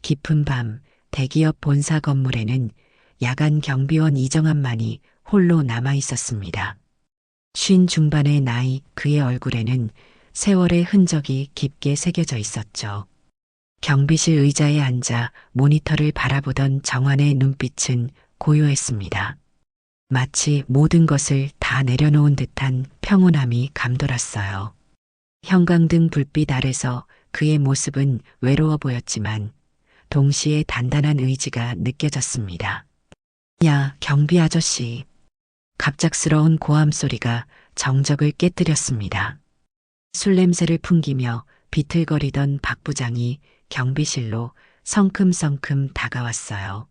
깊은 밤 대기업 본사 건물에는 야간 경비원 이정환만이 홀로 남아 있었습니다. 쉰 중반의 나이 그의 얼굴에는 세월의 흔적이 깊게 새겨져 있었죠. 경비실 의자에 앉아 모니터를 바라보던 정환의 눈빛은 고요했습니다. 마치 모든 것을 다 내려놓은 듯한 평온함이 감돌았어요. 형광등 불빛 아래서 그의 모습은 외로워 보였지만 동시에 단단한 의지가 느껴졌습니다. 야, 경비 아저씨. 갑작스러운 고함 소리가 정적을 깨뜨렸습니다. 술 냄새를 풍기며 비틀거리던 박 부장이 경비실로 성큼성큼 다가왔어요.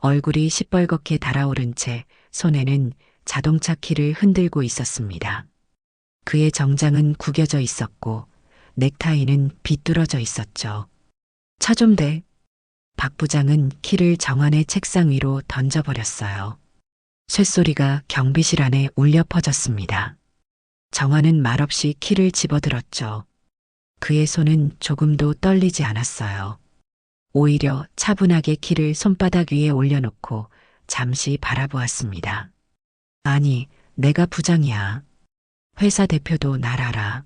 얼굴이 시뻘겋게 달아오른 채 손에는 자동차 키를 흔들고 있었습니다. 그의 정장은 구겨져 있었고 넥타이는 비뚤어져 있었죠. 차 좀 대. 박 부장은 키를 정환의 책상 위로 던져버렸어요. 쇳소리가 경비실 안에 울려 퍼졌습니다. 정환은 말없이 키를 집어들었죠. 그의 손은 조금도 떨리지 않았어요. 오히려 차분하게 키를 손바닥 위에 올려놓고 잠시 바라보았습니다. 아니, 내가 부장이야. 회사 대표도 날 알아.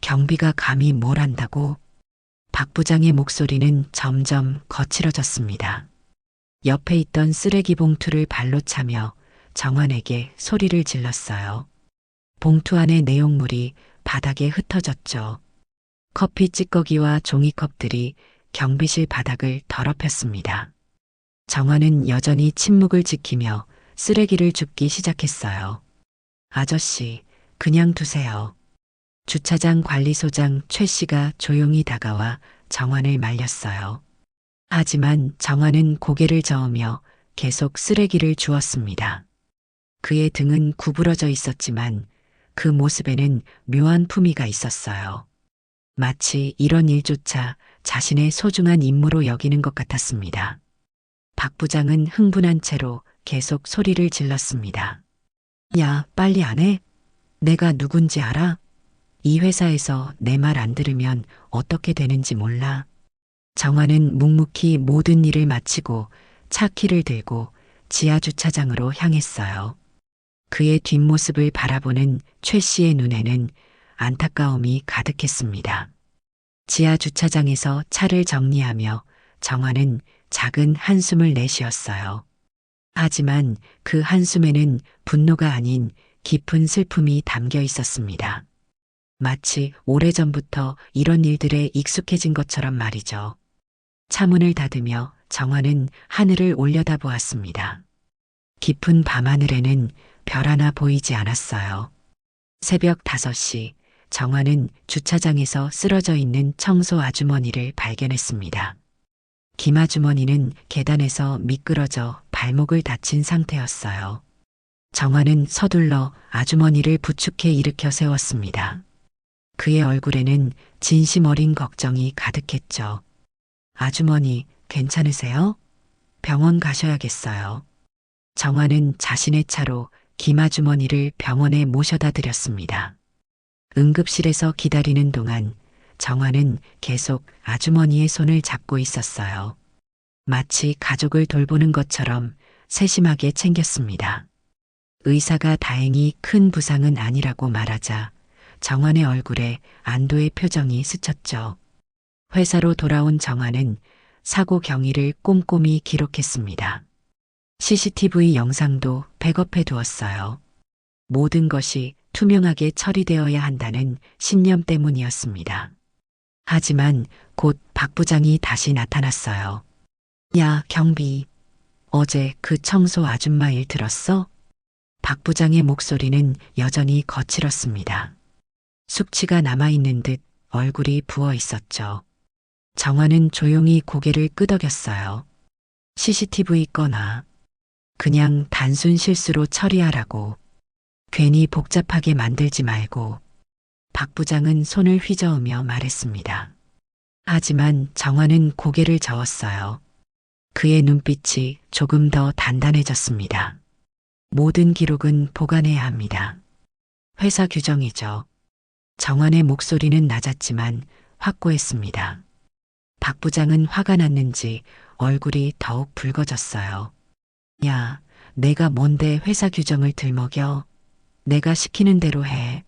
경비가 감히 뭘 안다고? 박 부장의 목소리는 점점 거칠어졌습니다. 옆에 있던 쓰레기 봉투를 발로 차며 정환에게 소리를 질렀어요. 봉투 안의 내용물이 바닥에 흩어졌죠. 커피 찌꺼기와 종이컵들이 경비실 바닥을 더럽혔습니다. 정환은 여전히 침묵을 지키며 쓰레기를 줍기 시작했어요. 아저씨, 그냥 두세요. 주차장 관리소장 최 씨가 조용히 다가와 정환을 말렸어요. 하지만 정환은 고개를 저으며 계속 쓰레기를 주었습니다. 그의 등은 구부러져 있었지만 그 모습에는 묘한 품위가 있었어요. 마치 이런 일조차 자신의 소중한 임무로 여기는 것 같았습니다. 박 부장은 흥분한 채로 계속 소리를 질렀습니다. 야, 빨리 안 해? 내가 누군지 알아? 이 회사에서 내 말 안 들으면 어떻게 되는지 몰라. 정환은 묵묵히 모든 일을 마치고 차 키를 들고 지하 주차장으로 향했어요. 그의 뒷모습을 바라보는 최 씨의 눈에는 안타까움이 가득했습니다. 지하 주차장에서 차를 정리하며 정환은 작은 한숨을 내쉬었어요. 하지만 그 한숨에는 분노가 아닌 깊은 슬픔이 담겨 있었습니다. 마치 오래전부터 이런 일들에 익숙해진 것처럼 말이죠. 차문을 닫으며 정환은 하늘을 올려다보았습니다. 깊은 밤하늘에는 별 하나 보이지 않았어요. 새벽 5시 정환은 주차장에서 쓰러져 있는 청소 아주머니를 발견했습니다. 김 아주머니는 계단에서 미끄러져 발목을 다친 상태였어요. 정환은 서둘러 아주머니를 부축해 일으켜 세웠습니다. 그의 얼굴에는 진심 어린 걱정이 가득했죠. 아주머니, 괜찮으세요? 병원 가셔야겠어요. 정환은 자신의 차로 김 아주머니를 병원에 모셔다 드렸습니다. 응급실에서 기다리는 동안 정환은 계속 아주머니의 손을 잡고 있었어요. 마치 가족을 돌보는 것처럼 세심하게 챙겼습니다. 의사가 다행히 큰 부상은 아니라고 말하자 정환의 얼굴에 안도의 표정이 스쳤죠. 회사로 돌아온 정환은 사고 경위를 꼼꼼히 기록했습니다. CCTV 영상도 백업해 두었어요. 모든 것이 투명하게 처리되어야 한다는 신념 때문이었습니다. 하지만 곧 박 부장이 다시 나타났어요. 야, 경비. 어제 그 청소 아줌마 일 들었어? 박 부장의 목소리는 여전히 거칠었습니다. 숙취가 남아있는 듯 얼굴이 부어 있었죠. 정환은 조용히 고개를 끄덕였어요. CCTV 꺼놔. 그냥 단순 실수로 처리하라고. 괜히 복잡하게 만들지 말고. 박 부장은 손을 휘저으며 말했습니다. 하지만 정환은 고개를 저었어요. 그의 눈빛이 조금 더 단단해졌습니다. 모든 기록은 보관해야 합니다. 회사 규정이죠. 정환의 목소리는 낮았지만 확고했습니다. 박 부장은 화가 났는지 얼굴이 더욱 붉어졌어요. 야, 내가 뭔데 회사 규정을 들먹여? 내가 시키는 대로 해.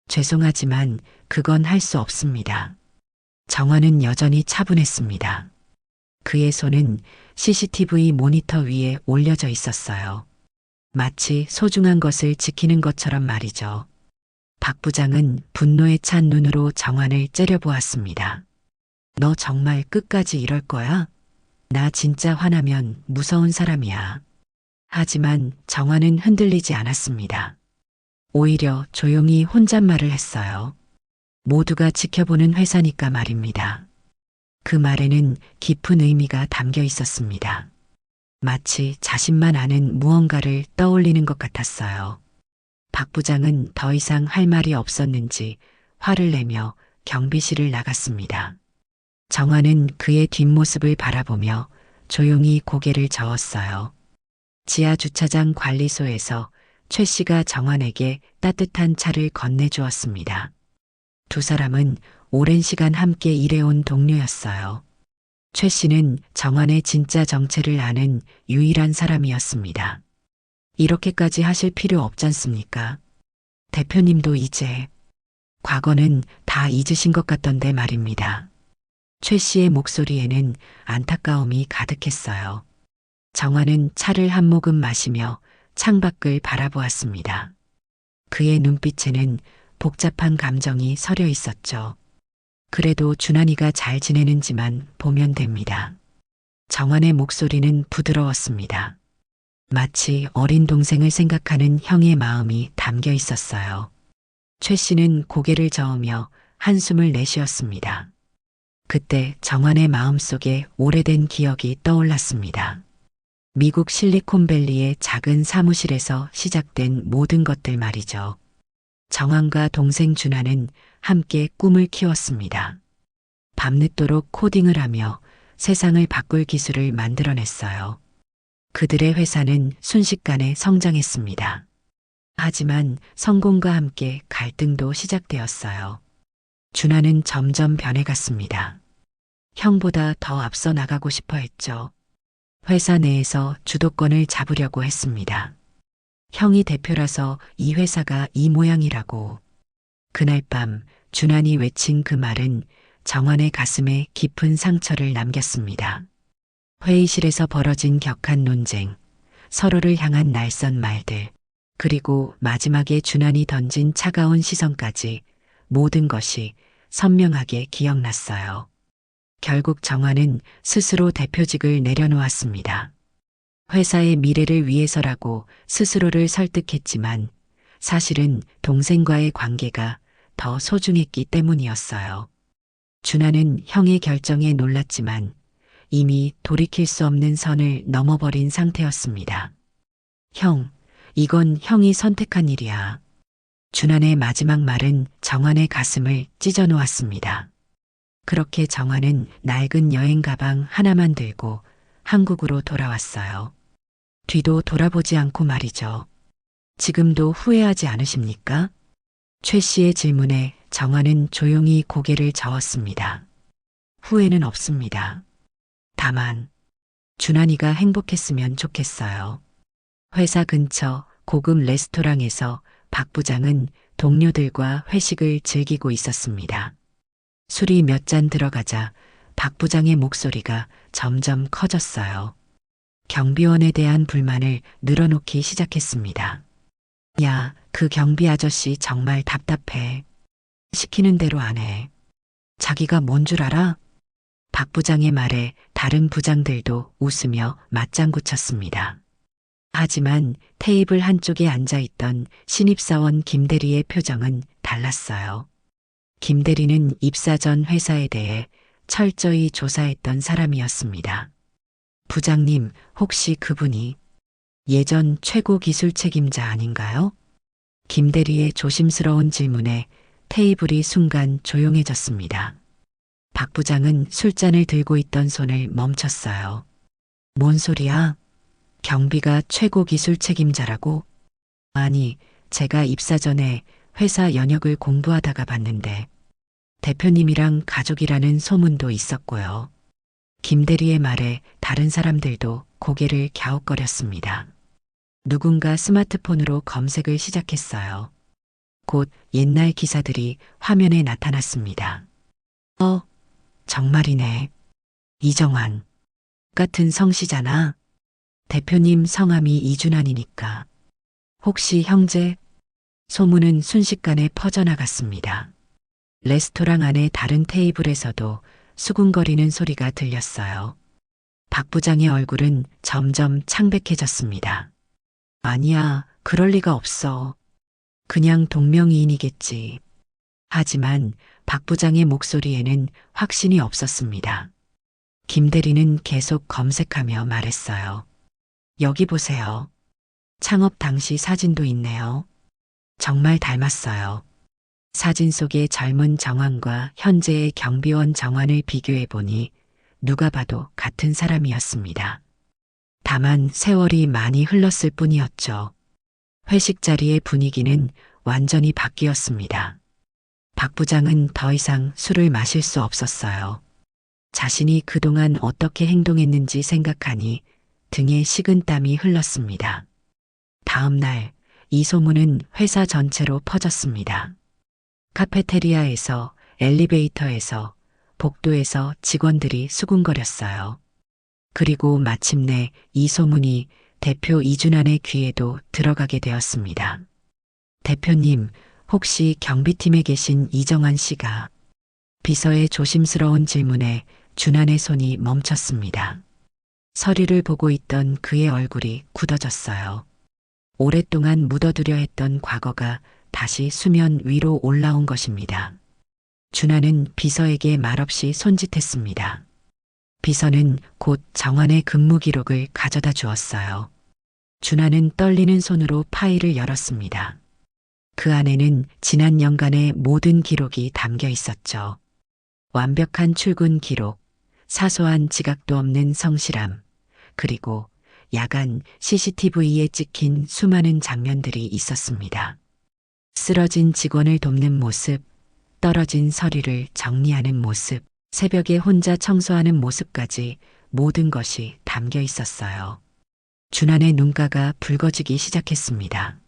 죄송하지만 그건 할 수 없습니다. 정화는 여전히 차분했습니다. 그의 손은 CCTV 모니터 위에 올려져 있었어요. 마치 소중한 것을 지키는 것처럼 말이죠. 박 부장은 분노에 찬 눈으로 정환을 째려보았습니다. 너 정말 끝까지 이럴 거야? 나 진짜 화나면 무서운 사람이야. 하지만 정환은 흔들리지 않았습니다. 오히려 조용히 혼잣말을 했어요. 모두가 지켜보는 회사니까 말입니다. 그 말에는 깊은 의미가 담겨 있었습니다. 마치 자신만 아는 무언가를 떠올리는 것 같았어요. 박 부장은 더 이상 할 말이 없었는지 화를 내며 경비실을 나갔습니다. 정화는 그의 뒷모습을 바라보며 조용히 고개를 저었어요. 지하 주차장 관리소에서 최 씨가 정환에게 따뜻한 차를 건네주었습니다. 두 사람은 오랜 시간 함께 일해온 동료였어요. 최 씨는 정환의 진짜 정체를 아는 유일한 사람이었습니다. 이렇게까지 하실 필요 없지 않습니까? 대표님도 이제 과거는 다 잊으신 것 같던데 말입니다. 최 씨의 목소리에는 안타까움이 가득했어요. 정환은 차를 한 모금 마시며 창밖을 바라보았습니다. 그의 눈빛에는 복잡한 감정이 서려 있었죠. 그래도 준환이가 잘 지내는지만 보면 됩니다. 정환의 목소리는 부드러웠습니다. 마치 어린 동생을 생각하는 형의 마음이 담겨 있었어요. 최 씨는 고개를 저으며 한숨을 내쉬었습니다. 그때 정환의 마음속에 오래된 기억이 떠올랐습니다. 미국 실리콘밸리의 작은 사무실에서 시작된 모든 것들 말이죠. 정환과 동생 준환은 함께 꿈을 키웠습니다. 밤늦도록 코딩을 하며 세상을 바꿀 기술을 만들어냈어요. 그들의 회사는 순식간에 성장했습니다. 하지만 성공과 함께 갈등도 시작되었어요. 준환은 점점 변해갔습니다. 형보다 더 앞서 나가고 싶어 했죠. 회사 내에서 주도권을 잡으려고 했습니다. 형이 대표라서 이 회사가 이 모양이라고. 그날 밤 준환이 외친 그 말은 정환의 가슴에 깊은 상처를 남겼습니다. 회의실에서 벌어진 격한 논쟁, 서로를 향한 날선 말들, 그리고 마지막에 준환이 던진 차가운 시선까지 모든 것이 선명하게 기억났어요. 결국 정환은 스스로 대표직을 내려놓았습니다. 회사의 미래를 위해서라고 스스로를 설득했지만 사실은 동생과의 관계가 더 소중했기 때문이었어요. 준하는 형의 결정에 놀랐지만 이미 돌이킬 수 없는 선을 넘어버린 상태였습니다. 형, 이건 형이 선택한 일이야. 준환의 마지막 말은 정환의 가슴을 찢어 놓았습니다. 그렇게 정환은 낡은 여행 가방 하나만 들고 한국으로 돌아왔어요. 뒤도 돌아보지 않고 말이죠. 지금도 후회하지 않으십니까? 최 씨의 질문에 정환은 조용히 고개를 저었습니다. 후회는 없습니다. 다만 준환이가 행복했으면 좋겠어요. 회사 근처 고급 레스토랑에서 박 부장은 동료들과 회식을 즐기고 있었습니다. 술이 몇 잔 들어가자 박 부장의 목소리가 점점 커졌어요. 경비원에 대한 불만을 늘어놓기 시작했습니다. 야, 그 경비 아저씨 정말 답답해. 시키는 대로 안 해. 자기가 뭔 줄 알아? 박 부장의 말에 다른 부장들도 웃으며 맞장구 쳤습니다. 하지만 테이블 한쪽에 앉아있던 신입사원 김대리의 표정은 달랐어요. 김대리는 입사 전 회사에 대해 철저히 조사했던 사람이었습니다. 부장님, 혹시 그분이 예전 최고 기술 책임자 아닌가요? 김대리의 조심스러운 질문에 테이블이 순간 조용해졌습니다. 박 부장은 술잔을 들고 있던 손을 멈췄어요. 뭔 소리야? 경비가 최고 기술 책임자라고? 아니, 제가 입사 전에 회사 연역을 공부하다가 봤는데 대표님이랑 가족이라는 소문도 있었고요. 김대리의 말에 다른 사람들도 고개를 갸웃거렸습니다. 누군가 스마트폰으로 검색을 시작했어요. 곧 옛날 기사들이 화면에 나타났습니다. 정말이네. 이정환. 같은 성씨잖아. 대표님 성함이 이준환이니까. 혹시 형제? 소문은 순식간에 퍼져나갔습니다. 레스토랑 안의 다른 테이블에서도 수군거리는 소리가 들렸어요. 박 부장의 얼굴은 점점 창백해졌습니다. 아니야, 그럴 리가 없어. 그냥 동명이인이겠지. 하지만 박 부장의 목소리에는 확신이 없었습니다. 김 대리는 계속 검색하며 말했어요. 여기 보세요. 창업 당시 사진도 있네요. 정말 닮았어요. 사진 속의 젊은 정환과 현재의 경비원 정환을 비교해 보니 누가 봐도 같은 사람이었습니다. 다만 세월이 많이 흘렀을 뿐이었죠. 회식 자리의 분위기는 완전히 바뀌었습니다. 박 부장은 더 이상 술을 마실 수 없었어요. 자신이 그동안 어떻게 행동했는지 생각하니 등에 식은땀이 흘렀습니다. 다음 날 이 소문은 회사 전체로 퍼졌습니다. 카페테리아에서, 엘리베이터에서, 복도에서 직원들이 수군거렸어요. 그리고 마침내 이 소문이 대표 이준환의 귀에도 들어가게 되었습니다. 대표님, 혹시 경비팀에 계신 이정환 씨가? 비서의 조심스러운 질문에 준환의 손이 멈췄습니다. 서류를 보고 있던 그의 얼굴이 굳어졌어요. 오랫동안 묻어두려 했던 과거가 다시 수면 위로 올라온 것입니다. 준환은 비서에게 말없이 손짓했습니다. 비서는 곧 정환의 근무 기록을 가져다 주었어요. 준환은 떨리는 손으로 파일을 열었습니다. 그 안에는 지난 연간의 모든 기록이 담겨 있었죠. 완벽한 출근 기록, 사소한 지각도 없는 성실함, 그리고 야간 CCTV에 찍힌 수많은 장면들이 있었습니다. 쓰러진 직원을 돕는 모습, 떨어진 서류를 정리하는 모습, 새벽에 혼자 청소하는 모습까지 모든 것이 담겨 있었어요. 준환의 눈가가 붉어지기 시작했습니다.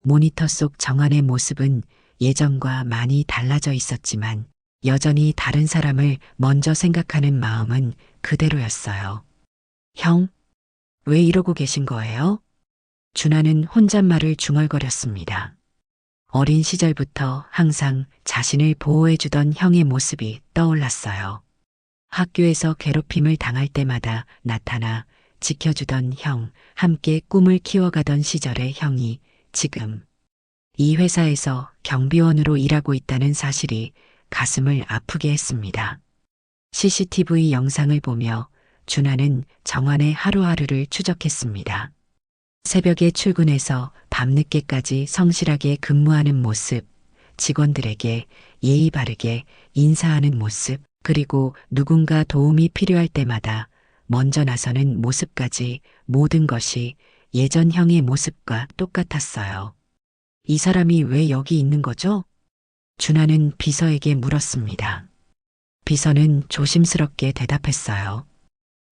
모니터 속 정환의 모습은 예전과 많이 달라져 있었지만 여전히 다른 사람을 먼저 생각하는 마음은 그대로였어요. 형, 왜 이러고 계신 거예요? 준하는 혼잣말을 중얼거렸습니다. 어린 시절부터 항상 자신을 보호해주던 형의 모습이 떠올랐어요. 학교에서 괴롭힘을 당할 때마다 나타나 지켜주던 형, 함께 꿈을 키워가던 시절의 형이 지금 이 회사에서 경비원으로 일하고 있다는 사실이 가슴을 아프게 했습니다. CCTV 영상을 보며 준하는 정환의 하루하루를 추적했습니다. 새벽에 출근해서 밤늦게까지 성실하게 근무하는 모습, 직원들에게 예의 바르게 인사하는 모습, 그리고 누군가 도움이 필요할 때마다 먼저 나서는 모습까지 모든 것이 예전 형의 모습과 똑같았어요. 이 사람이 왜 여기 있는 거죠? 준하는 비서에게 물었습니다. 비서는 조심스럽게 대답했어요.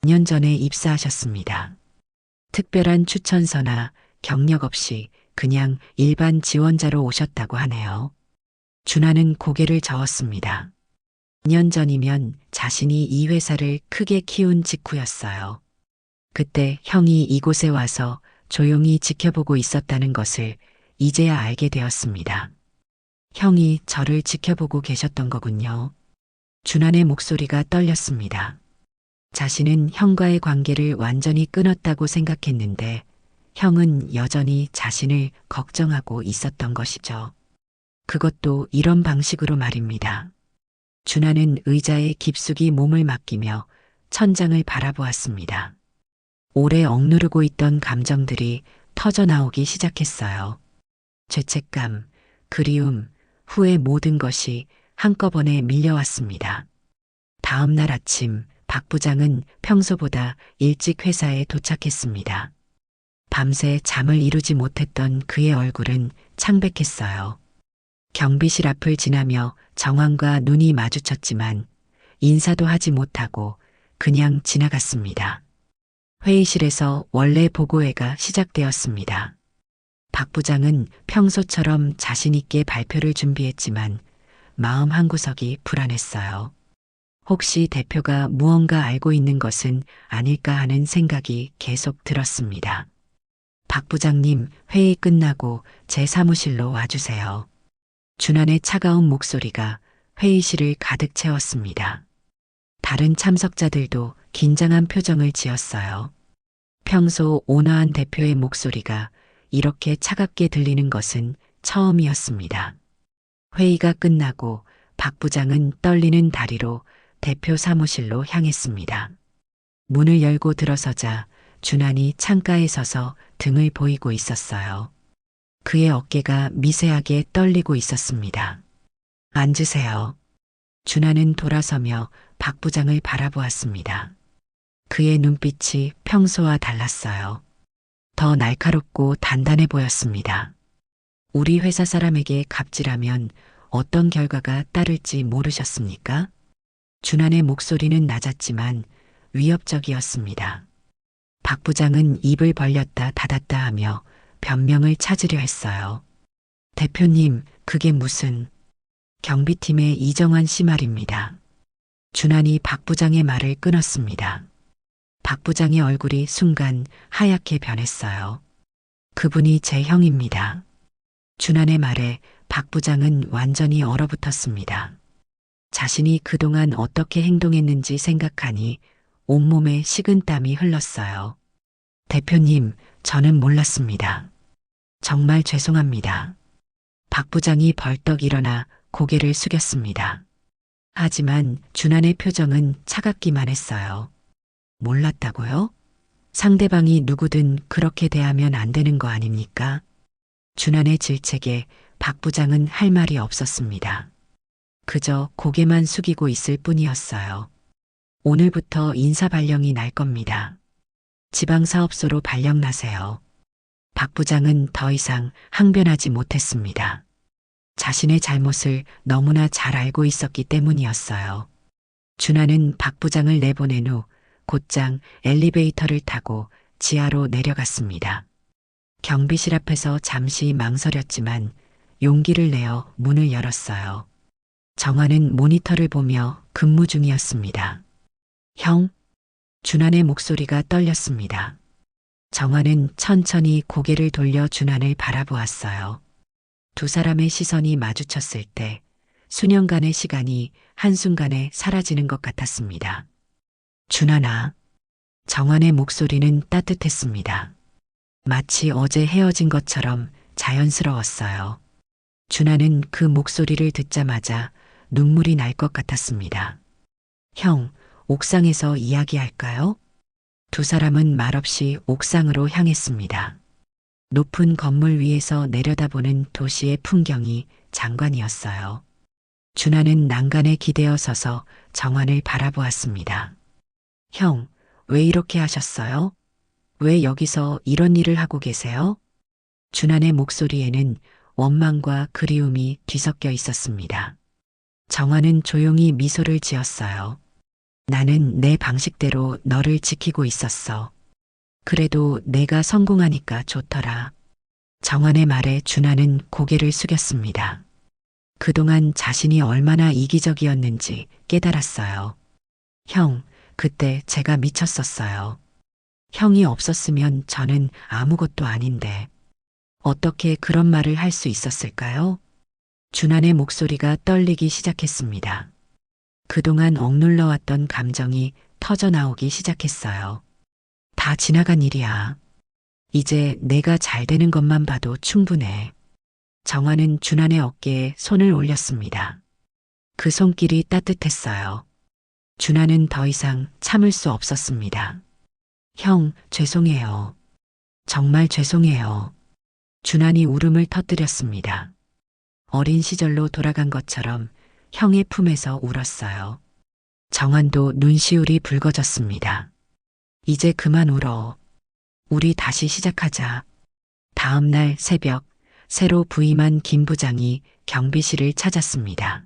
2년 전에 입사하셨습니다. 특별한 추천서나 경력 없이 그냥 일반 지원자로 오셨다고 하네요. 준하는 고개를 저었습니다. 2년 전이면 자신이 이 회사를 크게 키운 직후였어요. 그때 형이 이곳에 와서 조용히 지켜보고 있었다는 것을 이제야 알게 되었습니다. 형이 저를 지켜보고 계셨던 거군요. 준환의 목소리가 떨렸습니다. 자신은 형과의 관계를 완전히 끊었다고 생각했는데 형은 여전히 자신을 걱정하고 있었던 것이죠. 그것도 이런 방식으로 말입니다. 준하는 의자에 깊숙이 몸을 맡기며 천장을 바라보았습니다. 오래 억누르고 있던 감정들이 터져나오기 시작했어요. 죄책감, 그리움, 후회 모든 것이 한꺼번에 밀려왔습니다. 다음 날 아침 박 부장은 평소보다 일찍 회사에 도착했습니다. 밤새 잠을 이루지 못했던 그의 얼굴은 창백했어요. 경비실 앞을 지나며 정황과 눈이 마주쳤지만 인사도 하지 못하고 그냥 지나갔습니다. 회의실에서 원래 보고회가 시작되었습니다. 박 부장은 평소처럼 자신있게 발표를 준비했지만 마음 한구석이 불안했어요. 혹시 대표가 무언가 알고 있는 것은 아닐까 하는 생각이 계속 들었습니다. 박 부장님, 회의 끝나고 제 사무실로 와주세요. 준환의 차가운 목소리가 회의실을 가득 채웠습니다. 다른 참석자들도 긴장한 표정을 지었어요. 평소 온화한 대표의 목소리가 이렇게 차갑게 들리는 것은 처음이었습니다. 회의가 끝나고 박 부장은 떨리는 다리로 대표 사무실로 향했습니다. 문을 열고 들어서자 준환이 창가에 서서 등을 보이고 있었어요. 그의 어깨가 미세하게 떨리고 있었습니다. 앉으세요. 준환은 돌아서며 박 부장을 바라보았습니다. 그의 눈빛이 평소와 달랐어요. 더 날카롭고 단단해 보였습니다. 우리 회사 사람에게 갑질하면 어떤 결과가 따를지 모르셨습니까? 준환의 목소리는 낮았지만 위협적이었습니다. 박 부장은 입을 벌렸다 닫았다 하며 변명을 찾으려 했어요. 대표님, 그게 무슨... 경비팀의 이정환 씨 말입니다. 준환이 박 부장의 말을 끊었습니다. 박 부장의 얼굴이 순간 하얗게 변했어요. 그분이 제 형입니다. 준환의 말에 박 부장은 완전히 얼어붙었습니다. 자신이 그동안 어떻게 행동했는지 생각하니 온몸에 식은땀이 흘렀어요. 대표님, 저는 몰랐습니다. 정말 죄송합니다. 박 부장이 벌떡 일어나 고개를 숙였습니다. 하지만 준환의 표정은 차갑기만 했어요. 몰랐다고요? 상대방이 누구든 그렇게 대하면 안 되는 거 아닙니까? 준환의 질책에 박 부장은 할 말이 없었습니다. 그저 고개만 숙이고 있을 뿐이었어요. 오늘부터 인사 발령이 날 겁니다. 지방사업소로 발령 나세요. 박 부장은 더 이상 항변하지 못했습니다. 자신의 잘못을 너무나 잘 알고 있었기 때문이었어요. 준환은 박 부장을 내보낸 후 곧장 엘리베이터를 타고 지하로 내려갔습니다. 경비실 앞에서 잠시 망설였지만 용기를 내어 문을 열었어요. 정환은 모니터를 보며 근무 중이었습니다. 형? 준환의 목소리가 떨렸습니다. 정환은 천천히 고개를 돌려 준환을 바라보았어요. 두 사람의 시선이 마주쳤을 때 수년간의 시간이 한순간에 사라지는 것 같았습니다. 준환아. 정환의 목소리는 따뜻했습니다. 마치 어제 헤어진 것처럼 자연스러웠어요. 준환은 그 목소리를 듣자마자 눈물이 날 것 같았습니다. 형, 옥상에서 이야기할까요? 두 사람은 말없이 옥상으로 향했습니다. 높은 건물 위에서 내려다보는 도시의 풍경이 장관이었어요. 준환은 난간에 기대어 서서 정환을 바라보았습니다. 형, 왜 이렇게 하셨어요? 왜 여기서 이런 일을 하고 계세요? 준환의 목소리에는 원망과 그리움이 뒤섞여 있었습니다. 정환은 조용히 미소를 지었어요. 나는 내 방식대로 너를 지키고 있었어. 그래도 내가 성공하니까 좋더라. 정환의 말에 준환은 고개를 숙였습니다. 그동안 자신이 얼마나 이기적이었는지 깨달았어요. 형, 그때 제가 미쳤었어요. 형이 없었으면 저는 아무것도 아닌데 어떻게 그런 말을 할 수 있었을까요? 준환의 목소리가 떨리기 시작했습니다. 그동안 억눌러왔던 감정이 터져나오기 시작했어요. 다 지나간 일이야. 이제 내가 잘 되는 것만 봐도 충분해. 정환은 준환의 어깨에 손을 올렸습니다. 그 손길이 따뜻했어요. 준환은 더 이상 참을 수 없었습니다. 형, 죄송해요. 정말 죄송해요. 준환이 울음을 터뜨렸습니다. 어린 시절로 돌아간 것처럼 형의 품에서 울었어요. 정환도 눈시울이 붉어졌습니다. 이제 그만 울어. 우리 다시 시작하자. 다음 날 새벽, 새로 부임한 김 부장이 경비실을 찾았습니다.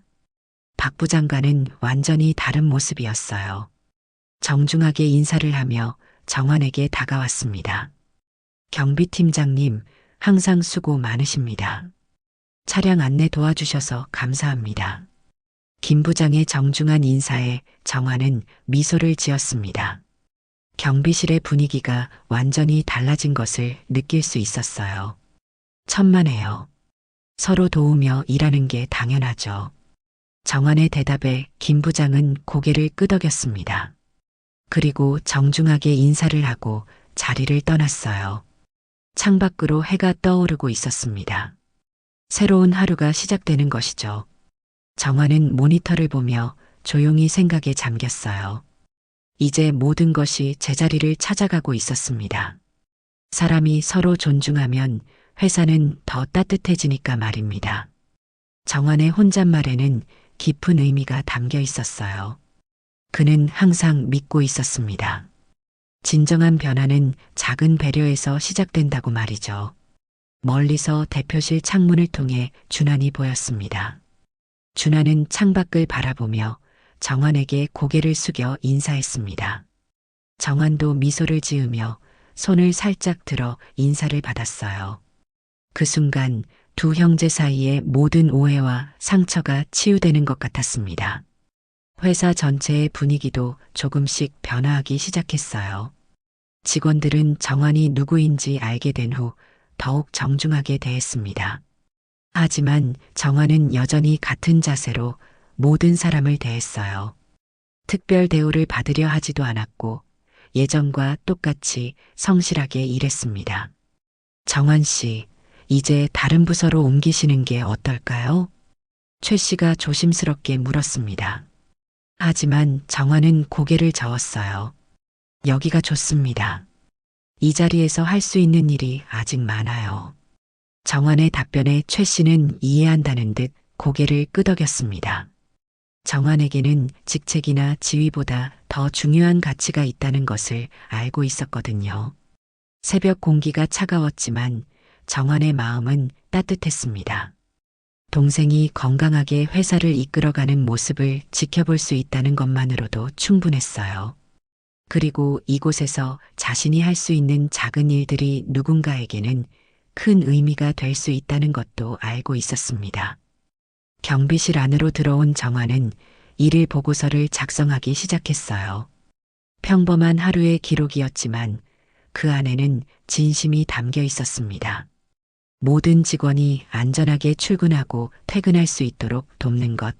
박 부장과는 완전히 다른 모습이었어요. 정중하게 인사를 하며 정환에게 다가왔습니다. 경비팀장님, 항상 수고 많으십니다. 차량 안내 도와주셔서 감사합니다. 김 부장의 정중한 인사에 정환은 미소를 지었습니다. 경비실의 분위기가 완전히 달라진 것을 느낄 수 있었어요. 천만에요. 서로 도우며 일하는 게 당연하죠. 정환의 대답에 김 부장은 고개를 끄덕였습니다. 그리고 정중하게 인사를 하고 자리를 떠났어요. 창밖으로 해가 떠오르고 있었습니다. 새로운 하루가 시작되는 것이죠. 정환은 모니터를 보며 조용히 생각에 잠겼어요. 이제 모든 것이 제자리를 찾아가고 있었습니다. 사람이 서로 존중하면 회사는 더 따뜻해지니까 말입니다. 정환의 혼잣말에는 깊은 의미가 담겨 있었어요. 그는 항상 믿고 있었습니다. 진정한 변화는 작은 배려에서 시작된다고 말이죠. 멀리서 대표실 창문을 통해 준환이 보였습니다. 준환은 창밖을 바라보며 정환에게 고개를 숙여 인사했습니다. 정환도 미소를 지으며 손을 살짝 들어 인사를 받았어요. 그 순간 두 형제 사이의 모든 오해와 상처가 치유되는 것 같았습니다. 회사 전체의 분위기도 조금씩 변화하기 시작했어요. 직원들은 정환이 누구인지 알게 된 후 더욱 정중하게 대했습니다. 하지만 정환은 여전히 같은 자세로 모든 사람을 대했어요. 특별 대우를 받으려 하지도 않았고 예전과 똑같이 성실하게 일했습니다. 정환 씨, 이제 다른 부서로 옮기시는 게 어떨까요? 최 씨가 조심스럽게 물었습니다. 하지만 정환은 고개를 저었어요. 여기가 좋습니다. 이 자리에서 할 수 있는 일이 아직 많아요. 정환의 답변에 최 씨는 이해한다는 듯 고개를 끄덕였습니다. 정환에게는 직책이나 지위보다 더 중요한 가치가 있다는 것을 알고 있었거든요. 새벽 공기가 차가웠지만 정환의 마음은 따뜻했습니다. 동생이 건강하게 회사를 이끌어가는 모습을 지켜볼 수 있다는 것만으로도 충분했어요. 그리고 이곳에서 자신이 할 수 있는 작은 일들이 누군가에게는 큰 의미가 될 수 있다는 것도 알고 있었습니다. 경비실 안으로 들어온 정환은 일일 보고서를 작성하기 시작했어요. 평범한 하루의 기록이었지만 그 안에는 진심이 담겨 있었습니다. 모든 직원이 안전하게 출근하고 퇴근할 수 있도록 돕는 것,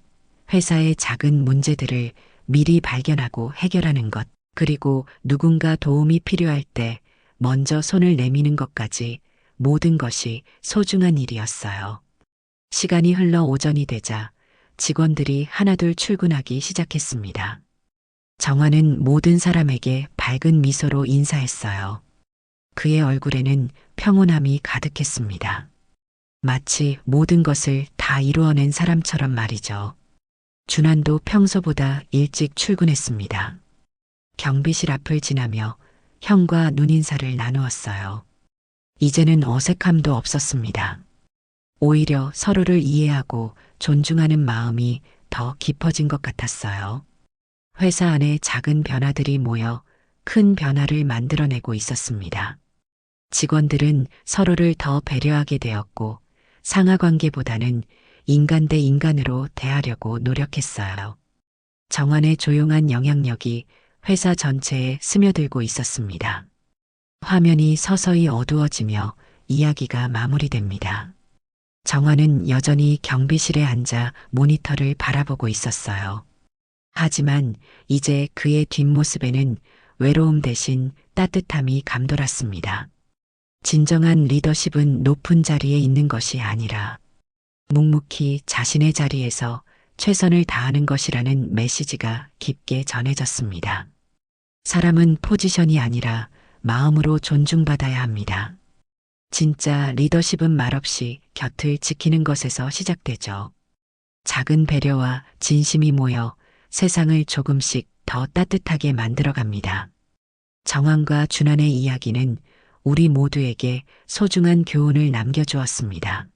회사의 작은 문제들을 미리 발견하고 해결하는 것, 그리고 누군가 도움이 필요할 때 먼저 손을 내미는 것까지 모든 것이 소중한 일이었어요. 시간이 흘러 오전이 되자 직원들이 하나둘 출근하기 시작했습니다. 정환은 모든 사람에게 밝은 미소로 인사했어요. 그의 얼굴에는 평온함이 가득했습니다. 마치 모든 것을 다 이루어낸 사람처럼 말이죠. 준환도 평소보다 일찍 출근했습니다. 경비실 앞을 지나며 형과 눈인사를 나누었어요. 이제는 어색함도 없었습니다. 오히려 서로를 이해하고 존중하는 마음이 더 깊어진 것 같았어요. 회사 안에 작은 변화들이 모여 큰 변화를 만들어내고 있었습니다. 직원들은 서로를 더 배려하게 되었고 상하 관계보다는 인간 대 인간으로 대하려고 노력했어요. 정환의 조용한 영향력이 회사 전체에 스며들고 있었습니다. 화면이 서서히 어두워지며 이야기가 마무리됩니다. 정환은 여전히 경비실에 앉아 모니터를 바라보고 있었어요. 하지만 이제 그의 뒷모습에는 외로움 대신 따뜻함이 감돌았습니다. 진정한 리더십은 높은 자리에 있는 것이 아니라 묵묵히 자신의 자리에서 최선을 다하는 것이라는 메시지가 깊게 전해졌습니다. 사람은 포지션이 아니라 마음으로 존중받아야 합니다. 진짜 리더십은 말없이 곁을 지키는 것에서 시작되죠. 작은 배려와 진심이 모여 세상을 조금씩 더 따뜻하게 만들어갑니다. 정환과 준환의 이야기는 우리 모두에게 소중한 교훈을 남겨주었습니다.